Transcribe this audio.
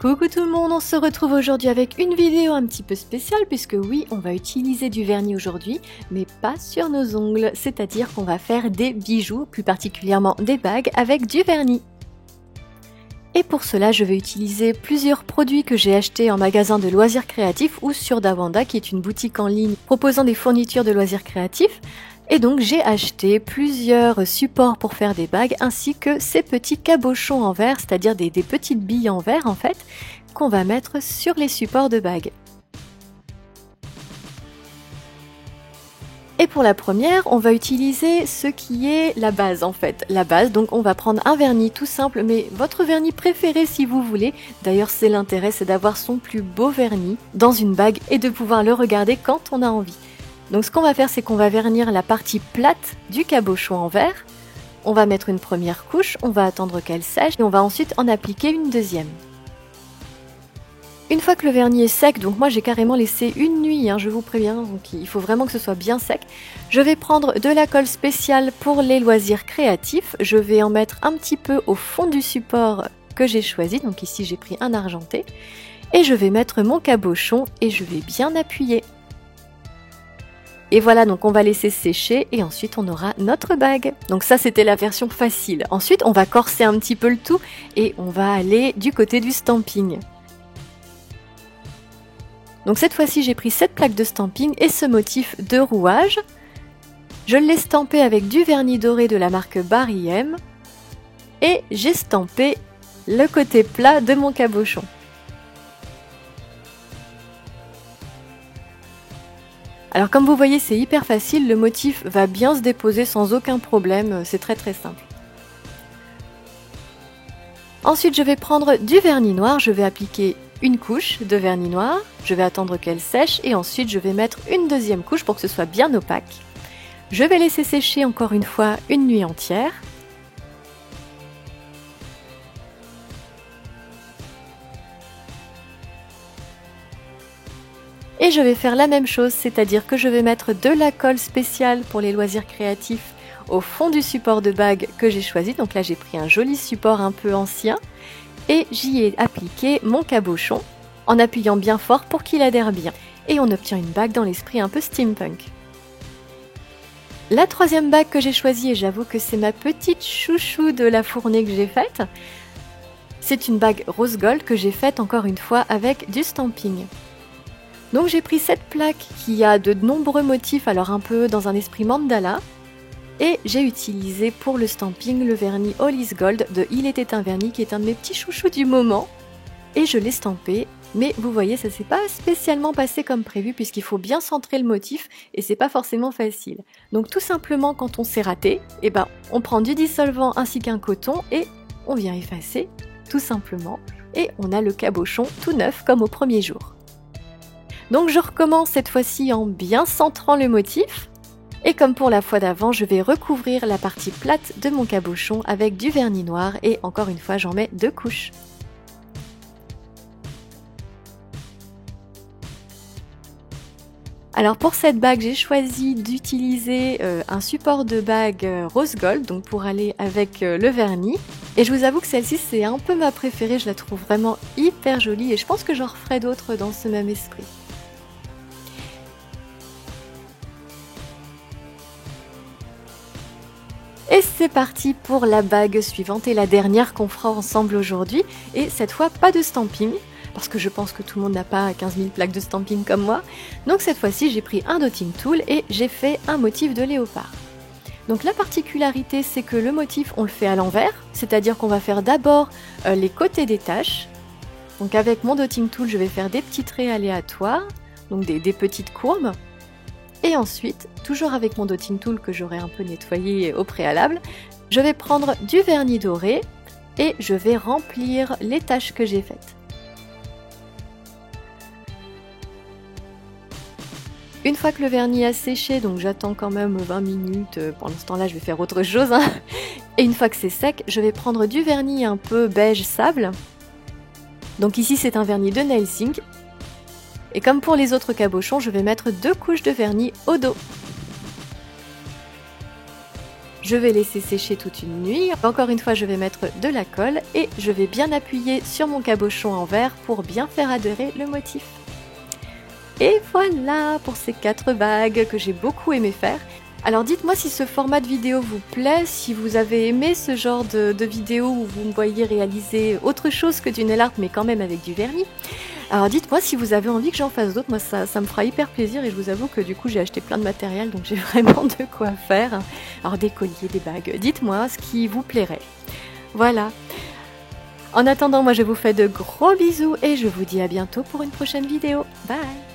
Coucou tout le monde, on se retrouve aujourd'hui avec une vidéo un petit peu spéciale puisque oui, on va utiliser du vernis aujourd'hui, mais pas sur nos ongles, c'est-à-dire qu'on va faire des bijoux, plus particulièrement des bagues avec du vernis. Et pour cela, je vais utiliser plusieurs produits que j'ai achetés en magasin de loisirs créatifs ou sur Dawanda, qui est une boutique en ligne proposant des fournitures de loisirs créatifs. Et donc j'ai acheté plusieurs supports pour faire des bagues ainsi que ces petits cabochons en verre, c'est-à-dire des petites billes en verre en fait, qu'on va mettre sur les supports de bagues. Et pour la première, on va utiliser ce qui est la base en fait. La base, donc on va prendre un vernis tout simple, mais votre vernis préféré si vous voulez. D'ailleurs c'est l'intérêt, c'est d'avoir son plus beau vernis dans une bague et de pouvoir le regarder quand on a envie. Donc ce qu'on va faire, c'est qu'on va vernir la partie plate du cabochon en verre. On va mettre une première couche, on va attendre qu'elle sèche et on va ensuite en appliquer une deuxième. Une fois que le vernis est sec, donc moi j'ai carrément laissé une nuit, je vous préviens, donc il faut vraiment que ce soit bien sec. Je vais prendre de la colle spéciale pour les loisirs créatifs. Je vais en mettre un petit peu au fond du support que j'ai choisi, donc ici j'ai pris un argenté. Et je vais mettre mon cabochon et je vais bien appuyer. Et voilà, donc on va laisser sécher et ensuite on aura notre bague. Donc ça c'était la version facile. Ensuite on va corser un petit peu le tout et on va aller du côté du stamping. Donc cette fois-ci j'ai pris cette plaque de stamping et ce motif de rouage. Je l'ai stampé avec du vernis doré de la marque Barry M. Et j'ai stampé le côté plat de mon cabochon. Alors comme vous voyez, c'est hyper facile, le motif va bien se déposer sans aucun problème, c'est très simple. Ensuite je vais prendre du vernis noir, je vais appliquer une couche de vernis noir, je vais attendre qu'elle sèche et ensuite je vais mettre une deuxième couche pour que ce soit bien opaque. Je vais laisser sécher encore une fois une nuit entière. Et je vais faire la même chose, c'est-à-dire que je vais mettre de la colle spéciale pour les loisirs créatifs au fond du support de bague que j'ai choisi. Donc là j'ai pris un joli support un peu ancien et j'y ai appliqué mon cabochon en appuyant bien fort pour qu'il adhère bien. Et on obtient une bague dans l'esprit un peu steampunk. La troisième bague que j'ai choisie, et j'avoue que c'est ma petite chouchou de la fournée que j'ai faite, c'est une bague rose gold que j'ai faite encore une fois avec du stamping. Donc j'ai pris cette plaque qui a de nombreux motifs, alors un peu dans un esprit mandala, et j'ai utilisé pour le stamping le vernis All is Gold de Il était un vernis qui est un de mes petits chouchous du moment, et je l'ai stampé, mais vous voyez ça s'est pas spécialement passé comme prévu puisqu'il faut bien centrer le motif et c'est pas forcément facile. Donc tout simplement quand on s'est raté, on prend du dissolvant ainsi qu'un coton et on vient effacer tout simplement, et on a le cabochon tout neuf comme au premier jour. Donc je recommence cette fois-ci en bien centrant le motif. Et comme pour la fois d'avant, je vais recouvrir la partie plate de mon cabochon avec du vernis noir et encore une fois, j'en mets 2 couches. Alors pour cette bague, j'ai choisi d'utiliser un support de bague rose gold, donc pour aller avec le vernis. Et je vous avoue que celle-ci, c'est un peu ma préférée, je la trouve vraiment hyper jolie et je pense que j'en referai d'autres dans ce même esprit. Et c'est parti pour la bague suivante et la dernière qu'on fera ensemble aujourd'hui. Et cette fois, pas de stamping, parce que je pense que tout le monde n'a pas 15 000 plaques de stamping comme moi. Donc cette fois-ci, j'ai pris un dotting tool et j'ai fait un motif de léopard. Donc la particularité, c'est que le motif, on le fait à l'envers, c'est-à-dire qu'on va faire d'abord les côtés des taches. Donc avec mon dotting tool, je vais faire des petits traits aléatoires, donc des petites courbes. Et ensuite, toujours avec mon dotting tool que j'aurai un peu nettoyé au préalable, je vais prendre du vernis doré et je vais remplir les taches que j'ai faites. Une fois que le vernis a séché, donc j'attends quand même 20 minutes, pendant ce temps-là je vais faire autre chose. Et une fois que c'est sec, je vais prendre du vernis un peu beige sable. Donc ici c'est un vernis de Nailsink. Et comme pour les autres cabochons, je vais mettre 2 couches de vernis au dos. Je vais laisser sécher toute une nuit. Encore une fois, je vais mettre de la colle et je vais bien appuyer sur mon cabochon en verre pour bien faire adhérer le motif. Et voilà pour ces 4 bagues que j'ai beaucoup aimé faire. Alors dites-moi si ce format de vidéo vous plaît, si vous avez aimé ce genre de vidéo où vous me voyez réaliser autre chose que du nail art mais quand même avec du vernis. Alors dites-moi si vous avez envie que j'en fasse d'autres, moi ça me fera hyper plaisir et je vous avoue que du coup j'ai acheté plein de matériel donc j'ai vraiment de quoi faire. Alors des colliers, des bagues, dites-moi ce qui vous plairait. Voilà. En attendant, moi je vous fais de gros bisous et je vous dis à bientôt pour une prochaine vidéo. Bye!